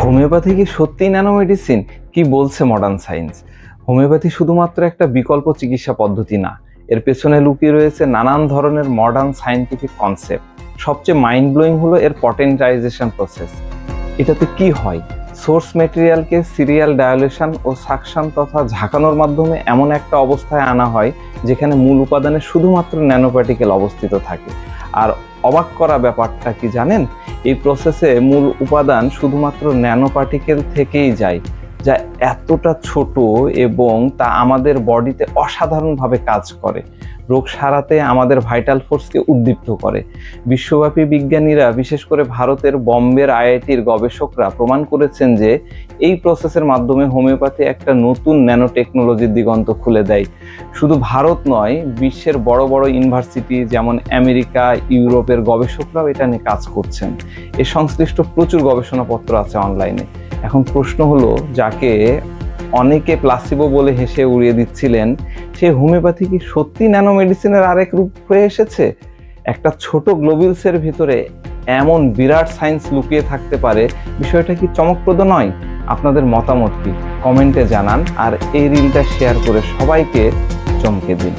Homeopathy কি সত্যিই nano medicine? কি বলছে মডার্ন সায়েন্স? হোমিওপ্যাথি শুধুমাত্র একটা বিকল্প চিকিৎসা পদ্ধতি না, এর পেছনে লুকিয়ে রয়েছে নানান ধরনের মডার্ন সায়েন্টিফিক কনসেপ্ট। সবচেয়ে মাইন্ড ব্লোয়িং হলো এর পটেন্টাইজেশন প্রসেস। এটাতে কি হয়? সোর্স ম্যাটেরিয়ালকে সিরিয়াল ডায়োলেশন ও সাকশন তথা ঝাঁকানোর মাধ্যমে এমন একটা অবস্থায় আনা হয় যেখানে মূল উপাদানে শুধুমাত্র ন্যানো পার্টিকেল অবস্থিত থাকে। আর অবাক করা ব্যাপারটা কি জানেন? এই প্রসেসে মূল উপাদান শুধুমাত্র ন্যানো পার্টিকেল থেকেই যায়, যা এতটা ছোট এবং তা আমাদের বডিতে অসাধারণভাবে কাজ করে, রোগ সারাতে আমাদের ভাইটাল ফোর্সকে উদ্দীপ্ত করে। বিশ্বব্যাপী বিজ্ঞানীরা, বিশেষ করে ভারতের বম্বের আইআইটির গবেষকরা প্রমাণ করেছেন যে এই প্রসেসের মাধ্যমে হোমিওপ্যাথি একটা নতুন ন্যানো টেকনোলজির দিগন্ত খুলে দেয়। শুধু ভারত নয়, বিশ্বের বড় বড় ইউনিভার্সিটি যেমন আমেরিকা, ইউরোপের গবেষকরাও এটা নিয়ে কাজ করছেন। এ সংশ্লিষ্ট প্রচুর গবেষণাপত্র আছে অনলাইনে। এখন প্রশ্ন হলো, যাকে অনেকে প্লাসিবো বলে হেসে উড়িয়ে দিচ্ছিলেন, সেই হোমিওপ্যাথি কি সত্যি ন্যানো মেডিসিনের আরেক রূপ হয়ে এসেছে? একটা ছোট গ্লোবিউলসের ভিতরে এমন বিরাট সায়েন্স লুকিয়ে থাকতে পারে, বিষয়টা কি চমকপ্রদ নয়? আপনাদের মতামত কি? কমেন্টে জানান, আর এই রিলটা শেয়ার করে সবাইকে চমকে দিন।